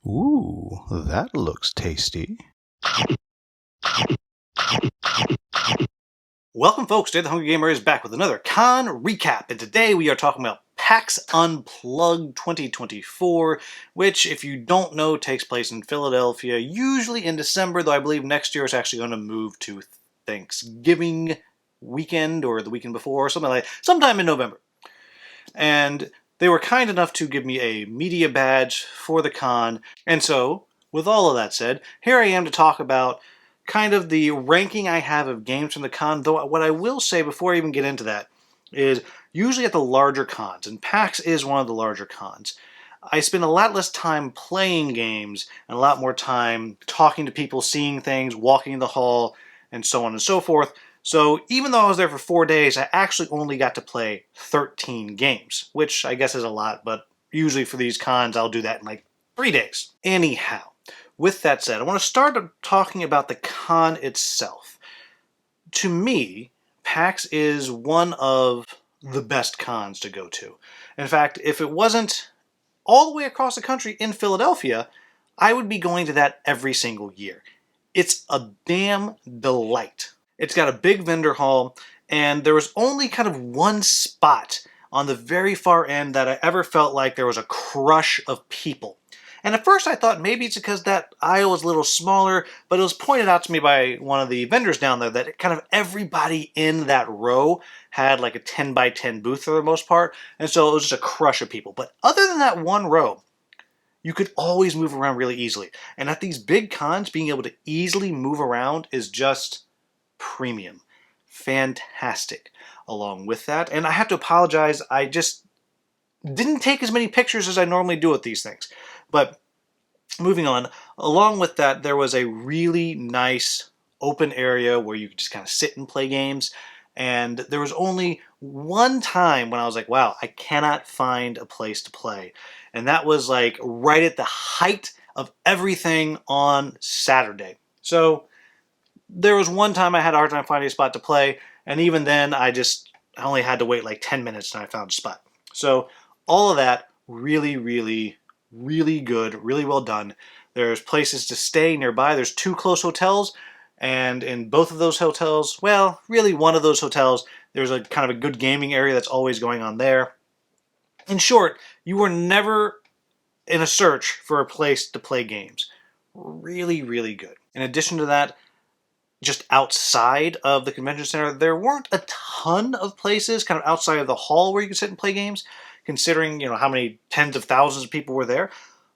Ooh, that looks tasty. Welcome, folks. Today the Hungry Gamer is back with another con recap, and today we are talking about PAX Unplugged 2024, which, if you don't know, takes place in Philadelphia, usually in December, though I believe next year it's actually going to move to Thanksgiving weekend or the weekend before, or something like that, sometime in November. And they were kind enough to give me a media badge for the con, and so, with all of that said, here I am to talk about kind of the ranking I have of games from the con, though what I will say before I even get into that is usually at the larger cons, and PAX is one of the larger cons, I spend a lot less time playing games and a lot more time talking to people, seeing things, walking the hall, and so on and so forth. So even though I was there for 4 days, I actually only got to play 13 games, which I guess is a lot, but usually for these cons I'll do that in like 3 days. Anyhow, with that said, I want to start talking about the con itself. To me, PAX is one of the best cons to go to. In fact, if it wasn't all the way across the country in Philadelphia, I would be going to that every single year. It's a damn delight. It's got a big vendor hall, and there was only kind of one spot on the very far end that I ever felt like there was a crush of people. And at first I thought maybe it's because that aisle was a little smaller, but it was pointed out to me by one of the vendors down there that kind of everybody in that row had like a 10 by 10 booth for the most part, and so it was just a crush of people. But other than that one row, you could always move around really easily. And at these big cons, being able to easily move around is just premium. Fantastic. Along with that, and I have to apologize, I just didn't take as many pictures as I normally do with these things. But moving on, along with that, there was a really nice open area where you could just kind of sit and play games. And there was only one time when I was like, wow, I cannot find a place to play. And that was like right at the height of everything on Saturday. So there was one time I had a hard time finding a spot to play, and even then I only had to wait like 10 minutes and I found a spot. So all of that really, really, really good, really well done. There's places to stay nearby. There's 2 close hotels, and in both of those hotels, well, really one of those hotels, there's a kind of a good gaming area that's always going on there. In short, you were never in a search for a place to play games. Really, really good. In addition to that, just outside of the convention center, there weren't a ton of places kind of outside of the hall where you could sit and play games, considering, how many tens of thousands of people were there,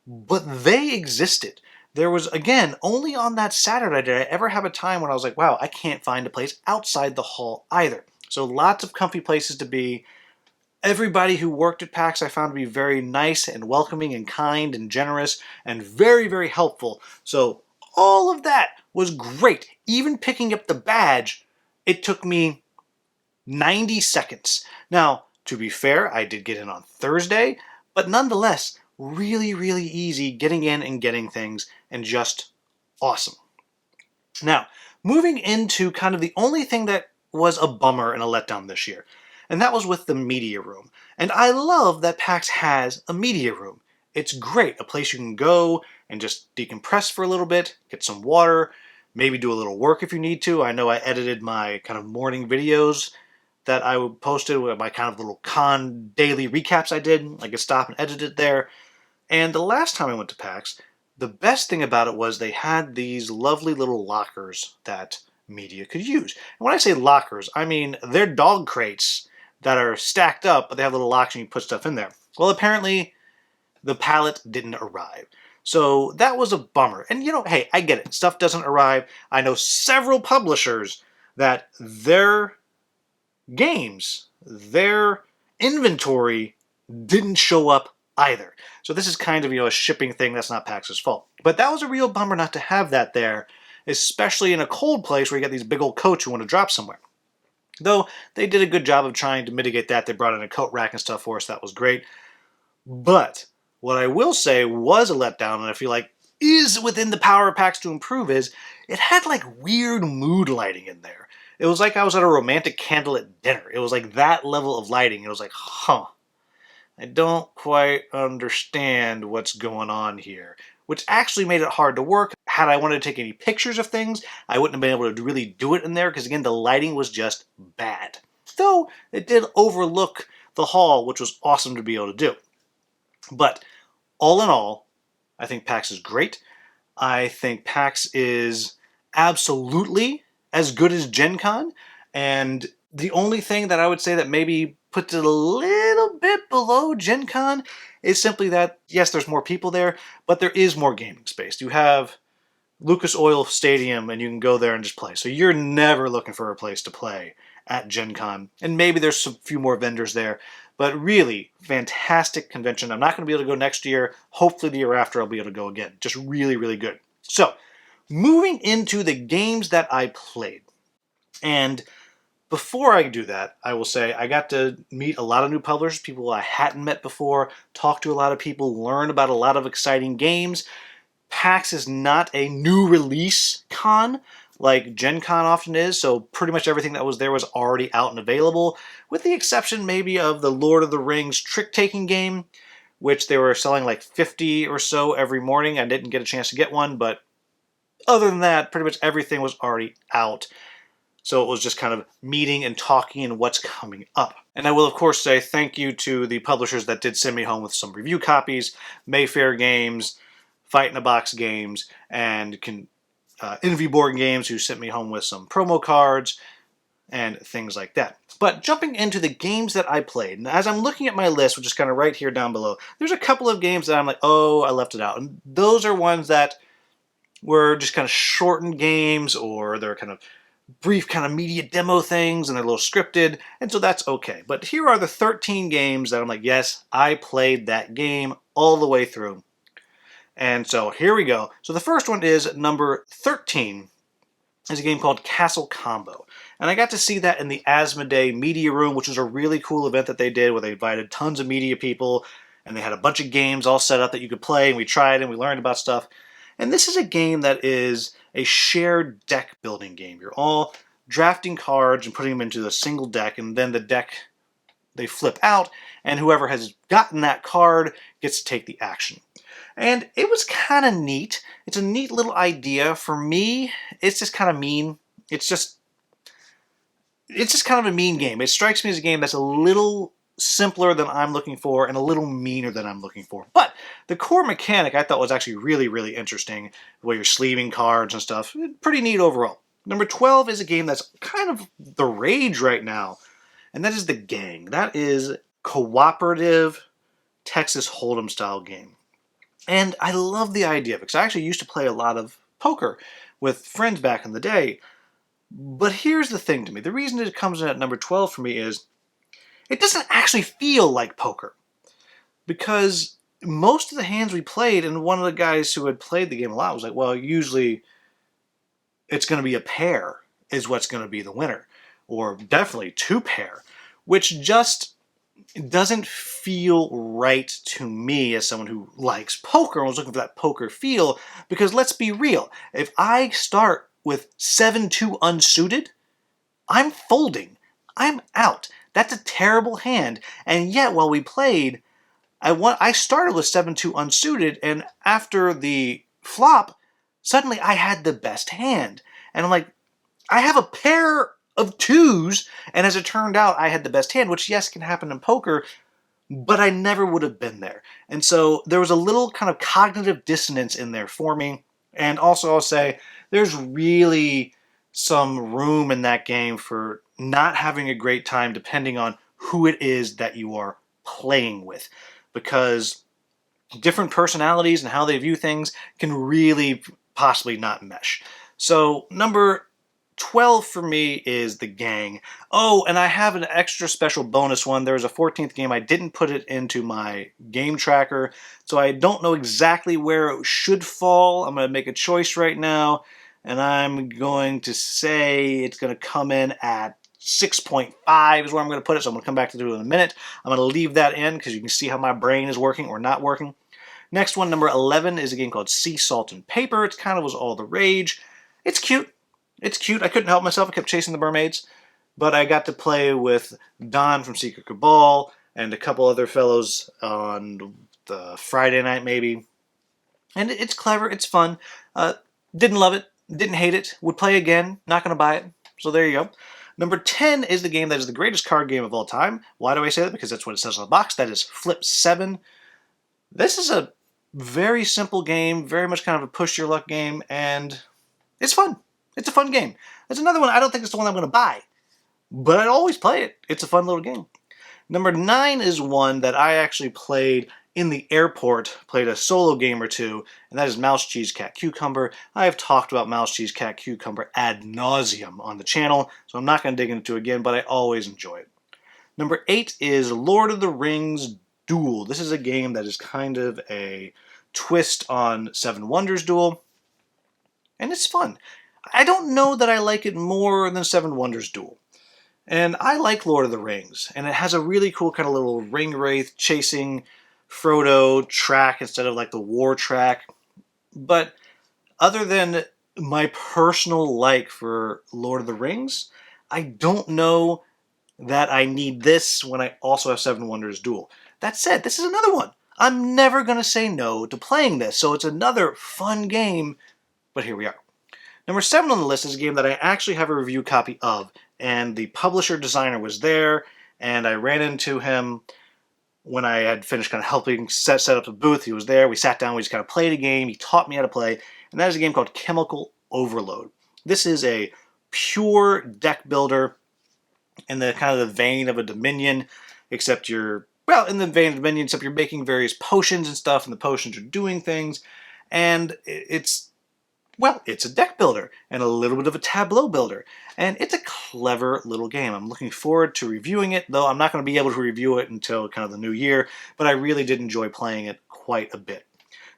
but they existed. There was, again, only on that Saturday did I ever have a time when I was like, wow, I can't find a place outside the hall either. So lots of comfy places to be. Everybody who worked at PAX I found to be very nice and welcoming and kind and generous and very, very helpful. So all of that was great. Even picking up the badge, it took me 90 seconds. Now, to be fair, I did get in on Thursday, but nonetheless, really, really easy getting in and getting things, and just awesome. Now, moving into kind of the only thing that was a bummer and a letdown this year, and that was with the media room. And I love that PAX has a media room. It's great, a place you can go and just decompress for a little bit, get some water, maybe do a little work if you need to. I know I edited my kind of morning videos that I posted with my kind of little con daily recaps I did. I could stop and edit it there. And the last time I went to PAX, the best thing about it was they had these lovely little lockers that media could use. And when I say lockers, I mean they're dog crates that are stacked up, but they have little locks and you put stuff in there. Well, apparently the pallet didn't arrive. So that was a bummer. And hey, I get it. Stuff doesn't arrive. I know several publishers that their games, their inventory didn't show up either. So this is kind of, a shipping thing. That's not PAX's fault. But that was a real bummer not to have that there, especially in a cold place where you got these big old coats you want to drop somewhere. Though they did a good job of trying to mitigate that. They brought in a coat rack and stuff for us. That was great. But what I will say was a letdown, and I feel like is within the power of PAX to improve, is it had like weird mood lighting in there. It was like I was at a romantic candlelit dinner. It was like that level of lighting. It was like, I don't quite understand what's going on here. which actually made it hard to work. Had I wanted to take any pictures of things, I wouldn't have been able to really do it in there because, again, the lighting was just bad. Though it did overlook the hall, which was awesome to be able to do. But all in all, I think PAX is great. I think PAX is absolutely as good as Gen Con, and the only thing that I would say that maybe puts it a little bit below Gen Con is simply that, yes, there's more people there, but there is more gaming space. You have Lucas Oil Stadium, and you can go there and just play. So you're never looking for a place to play at Gen Con. And maybe there's a few more vendors there, but really fantastic convention. I'm not going to be able to go next year. Hopefully the year after I'll be able to go again. Just really, really good. So moving into the games that I played. And before I do that, I will say I got to meet a lot of new publishers, people I hadn't met before, talk to a lot of people, learn about a lot of exciting games. PAX is not a new release con like Gen Con often is, so pretty much everything that was there was already out and available, with the exception maybe of the Lord of the Rings trick-taking game, which they were selling like 50 or so every morning. I didn't get a chance to get one, but other than that, pretty much everything was already out. So it was just kind of meeting and talking and what's coming up. And I will, of course, say thank you to the publishers that did send me home with some review copies, Mayfair Games, Fight in a Box Games, and Envy Board Games, who sent me home with some promo cards and things like that. But jumping into the games that I played, and as I'm looking at my list, which is kind of right here down below, there's a couple of games that I'm like, oh, I left it out. And those are ones that were just kind of shortened games, or they're kind of brief kind of media demo things, and they're a little scripted, and so that's okay. But here are the 13 games that I'm like, yes, I played that game all the way through. And so here we go. So the first one is number 13. Is a game called Castle Combo. And I got to see that in the Asmodee Media Room, which was a really cool event that they did where they invited tons of media people, and they had a bunch of games all set up that you could play, and we tried and we learned about stuff. And this is a game that is a shared deck building game. You're all drafting cards and putting them into a single deck, and then the deck, they flip out, and whoever has gotten that card gets to take the action. And it was kind of neat. It's a neat little idea. For me, it's just kind of mean. It's just kind of a mean game. It strikes me as a game that's a little simpler than I'm looking for and a little meaner than I'm looking for. But the core mechanic I thought was actually really, really interesting. The way you're sleeving cards and stuff. Pretty neat overall. Number 12 is a game that's kind of the rage right now, and that is The Gang. That is cooperative Texas Hold'em style game. And I love the idea of it, because I actually used to play a lot of poker with friends back in the day. But here's the thing to me. The reason it comes in at number 12 for me is it doesn't actually feel like poker. Because most of the hands we played, and one of the guys who had played the game a lot was like, well, usually it's going to be a pair is what's going to be the winner. Or definitely two pair. Which just doesn't feel right to me as someone who likes poker and was looking for that poker feel, because let's be real, if I start with 7-2 unsuited, I'm folding. I'm out. That's a terrible hand. And yet, while we played, I started with 7-2 unsuited, and after the flop, suddenly I had the best hand. And I'm like, I have a pair of twos, and as it turned out, I had the best hand, which, yes, can happen in poker, but I never would have been there. And so there was a little kind of cognitive dissonance in there for me. And also I'll say there's really some room in that game for not having a great time depending on who it is that you are playing with. Because different personalities and how they view things can really possibly not mesh. So number 12 for me is The Gang. Oh, and I have an extra special bonus one. There was a 14th game. I didn't put it into my game tracker, so I don't know exactly where it should fall. I'm going to make a choice right now, and I'm going to say it's going to come in at 6.5 is where I'm going to put it, so I'm going to come back to do it in a minute. I'm going to leave that in because you can see how my brain is working or not working. Next one, number 11, is a game called Sea Salt and Paper. It kind of was all the rage. It's cute. It's cute. I couldn't help myself. I kept chasing the mermaids. But I got to play with Don from Secret Cabal and a couple other fellows on the Friday night maybe. And it's clever, it's fun. Didn't love it, didn't hate it, would play again, not going to buy it. So there you go. Number 10 is the game that is the greatest card game of all time. Why do I say that? Because that's what it says on the box. That is Flip 7. This is a very simple game, very much kind of a push your luck game, and it's fun. It's a fun game. There's another one, I don't think it's the one I'm going to buy, but I'd always play it. It's a fun little game. Number 9 is one that I actually played in the airport, played a solo game or two, and that is Mouse, Cheese, Cat, Cucumber. I have talked about Mouse, Cheese, Cat, Cucumber ad nauseum on the channel, so I'm not going to dig into it again, but I always enjoy it. Number 8 is Lord of the Rings Duel. This is a game that is kind of a twist on Seven Wonders Duel, and it's fun. I don't know that I like it more than Seven Wonders Duel. And I like Lord of the Rings, and it has a really cool kind of little ring wraith chasing Frodo track instead of like the war track. But other than my personal like for Lord of the Rings, I don't know that I need this when I also have Seven Wonders Duel. That said, this is another one. I'm never going to say no to playing this, so it's another fun game, but here we are. Number 7 on the list is a game that I actually have a review copy of, and the publisher designer was there, and I ran into him when I had finished kind of helping set up the booth. He was there, we sat down, we just kind of played a game, he taught me how to play, and that is a game called Chemical Overload. This is a pure deck builder in the kind of the vein of a Dominion, except you're, well, in the vein of Dominion, except you're making various potions and stuff, and the potions are doing things, and it's a deck builder and a little bit of a tableau builder. And it's a clever little game. I'm looking forward to reviewing it, though I'm not going to be able to review it until kind of the new year, but I really did enjoy playing it quite a bit.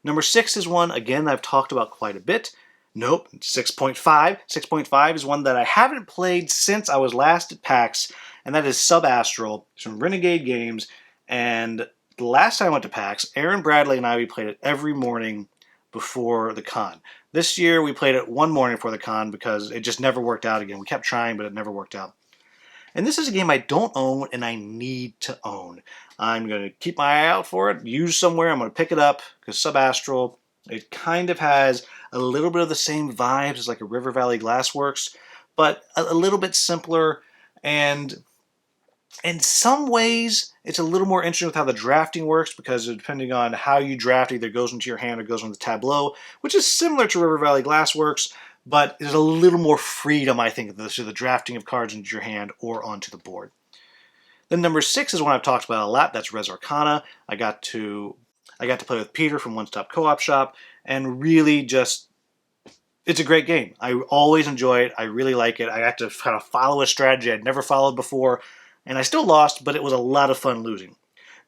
Number 6 is one, again, I've talked about quite a bit. Nope, 6.5. 6.5 is one that I haven't played since I was last at PAX, and that is Sub-Astral. It's from Renegade Games, and the last time I went to PAX, Aaron Bradley and we played it every morning before the con. This year we played it one morning before the con because it just never worked out again. We kept trying, but it never worked out. And this is a game I don't own and I need to own. I'm going to keep my eye out for it, use somewhere. I'm going to pick it up because Sub-Astral, it kind of has a little bit of the same vibes as like a River Valley Glassworks, but a little bit simpler, and in some ways, it's a little more interesting with how the drafting works because depending on how you draft, either goes into your hand or goes into the tableau, which is similar to River Valley Glassworks, but there's a little more freedom, I think, to the drafting of cards into your hand or onto the board. Then number 6 is one I've talked about a lot. That's Res Arcana. I got to play with Peter from One Stop Co-op Shop, and really just, it's a great game. I always enjoy it. I really like it. I got to kind of follow a strategy I'd never followed before, and I still lost, but it was a lot of fun losing.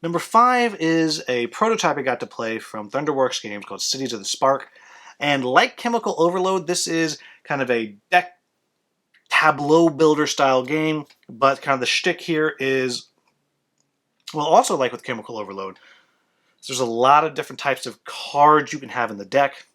Number 5 is a prototype I got to play from Thunderworks Games called Cities of the Spark. And like Chemical Overload, this is kind of a deck tableau builder style game, but kind of the shtick here is, well, also like with Chemical Overload, there's a lot of different types of cards you can have in the deck.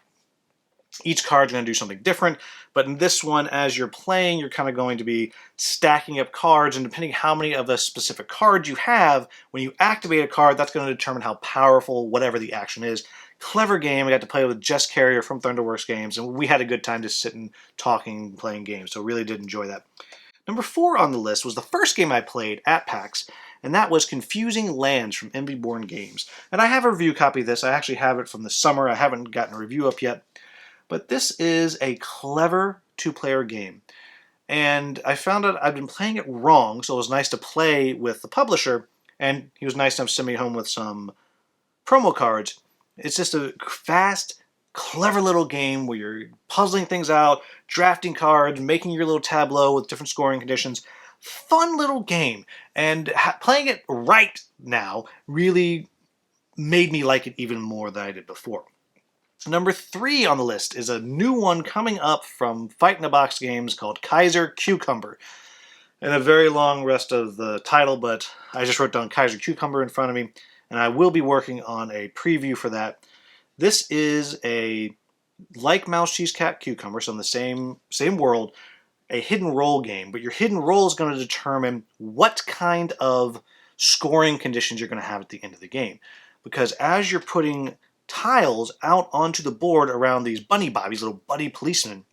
Each card's going to do something different, but in this one, as you're playing, you're kind of going to be stacking up cards, and depending how many of the specific cards you have, when you activate a card, that's going to determine how powerful whatever the action is. Clever game. I got to play with Jess Carrier from Thunderworks Games, and we had a good time just sitting, talking, playing games, so really did enjoy that. Number 4 on the list was the first game I played at PAX, and that was Confusing Lands from Envy Born Games. And I have a review copy of this. I actually have it from the summer. I haven't gotten a review up yet. But this is a clever two-player game. And I found out I'd been playing it wrong, so it was nice to play with the publisher, and he was nice enough to send me home with some promo cards. It's just a fast, clever little game where you're puzzling things out, drafting cards, making your little tableau with different scoring conditions. Fun little game. And playing it right now really made me like it even more than I did before. Number 3 on the list is a new one coming up from Fight in a Box Games called Kaiser Cucumber. And a very long rest of the title, but I just wrote down Kaiser Cucumber in front of me, and I will be working on a preview for that. This is a, like Mouse, Cheese, Cat, Cucumber, so in the same world, a hidden roll game, but your hidden roll is going to determine what kind of scoring conditions you're going to have at the end of the game. Because as you're putting tiles out onto the board around these bunny bobbies, little bunny policemen.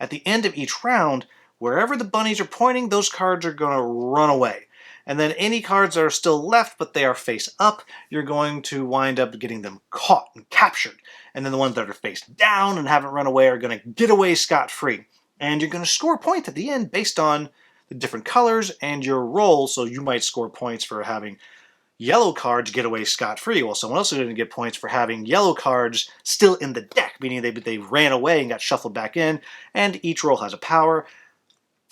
At the end of each round, wherever the bunnies are pointing, those cards are going to run away. And then any cards that are still left, but they are face up, you're going to wind up getting them caught and captured. And then the ones that are face down and haven't run away are going to get away scot-free. And you're going to score points at the end based on the different colors and your roll. So you might score points for having yellow cards get away scot-free. Well, someone else is going to get points for having yellow cards still in the deck, meaning they ran away and got shuffled back in, and each roll has a power.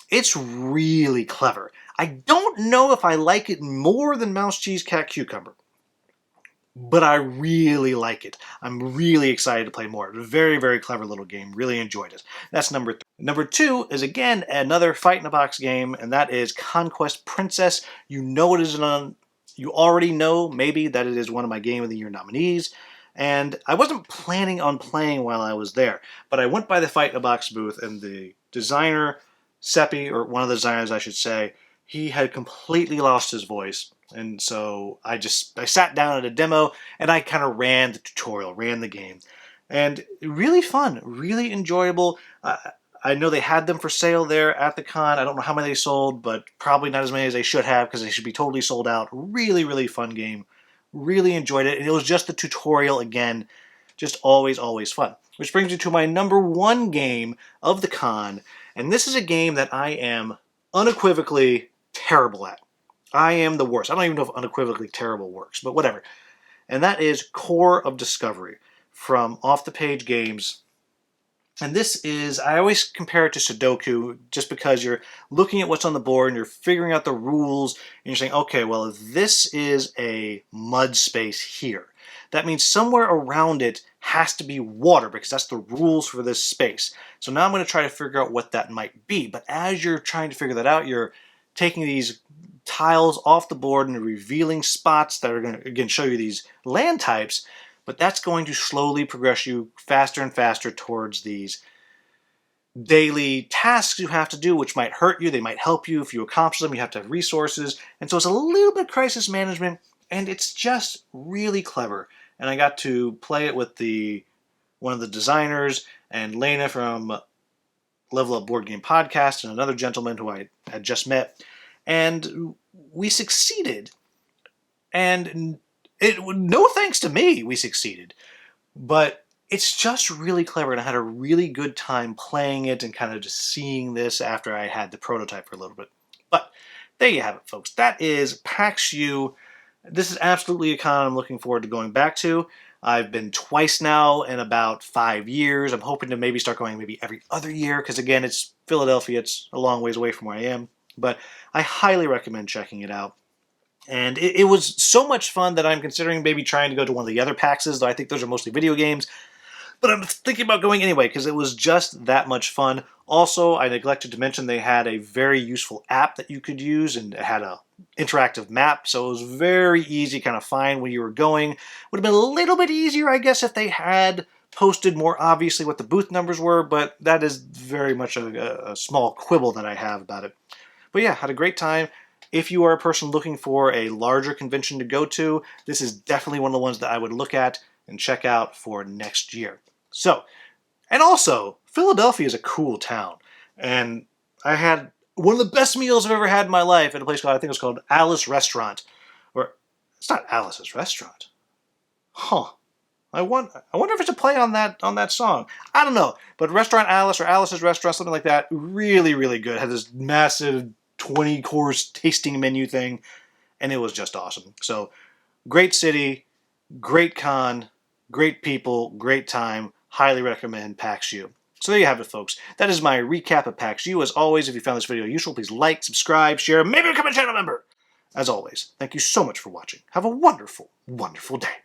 It's really clever. I don't know if I like it more than Mouse, Cheese, Cat, Cucumber, but I really like it. I'm really excited to play more. Very, very clever little game. Really enjoyed it. That's number 3. Number 2 is, again, another fight-in-a-box game, and that is Conquest Princess. You know it is you already know, maybe, that it is one of my Game of the Year nominees. And I wasn't planning on playing while I was there, but I went by the Fight-in-a-Box booth, and the designer, Seppi, or one of the designers, I should say, he had completely lost his voice. And so I sat down at a demo, and I kind of ran the tutorial, ran the game. And really fun, really enjoyable. I know they had them for sale there at the con. I don't know how many they sold, but probably not as many as they should have, because they should be totally sold out. Really, really fun game. Really enjoyed it. And it was just the tutorial again. Just always, always fun. Which brings me to my number 1 game of the con. And this is a game that I am unequivocally terrible at. I am the worst. I don't even know if unequivocally terrible works, but whatever. And that is Core of Discovery from Off the Page Games. And this is, I always compare it to Sudoku, just because you're looking at what's on the board and you're figuring out the rules, and you're saying, okay, well, if this is a mud space here, that means somewhere around it has to be water, because that's the rules for this space. So now I'm going to try to figure out what that might be. But as you're trying to figure that out, you're taking these tiles off the board and revealing spots that are going to, again, show you these land types. But that's going to slowly progress you faster and faster towards these daily tasks you have to do, which might hurt you. They might help you. If you accomplish them, you have to have resources. And so it's a little bit crisis management, and it's just really clever. And I got to play it with one of the designers and Lena from Level Up Board Game Podcast and another gentleman who I had just met. And we succeeded. And no thanks to me, we succeeded. But it's just really clever, and I had a really good time playing it and kind of just seeing this after I had the prototype for a little bit. But there you have it, folks. That is PaxU. This is absolutely a con I'm looking forward to going back to. I've been twice now in about 5 years. I'm hoping to maybe start going maybe every other year, because again, it's Philadelphia. It's a long ways away from where I am. But I highly recommend checking it out. And it was so much fun that I'm considering maybe trying to go to one of the other PAXs, though I think those are mostly video games. But I'm thinking about going anyway, because it was just that much fun. Also, I neglected to mention they had a very useful app that you could use, and it had a interactive map, so it was very easy to kind of find where you were going. Would have been a little bit easier, I guess, if they had posted more obviously what the booth numbers were, but that is very much a small quibble that I have about it. But yeah, had a great time. If you are a person looking for a larger convention to go to, this is definitely one of the ones that I would look at and check out for next year. So, and also, Philadelphia is a cool town. And I had one of the best meals I've ever had in my life at a place called, I think it was called Alice Restaurant. Or, it's not Alice's Restaurant. Huh. I wonder if it's a play on that song. I don't know. But Restaurant Alice or Alice's Restaurant, something like that, really, really good. Had this massive 20-course tasting menu thing, and it was just awesome. So, great city, great con, great people, great time. Highly recommend PaxU. So there you have it, folks. That is my recap of PaxU. As always, if you found this video useful, please like, subscribe, share, maybe become a channel member. As always, thank you so much for watching. Have a wonderful, wonderful day.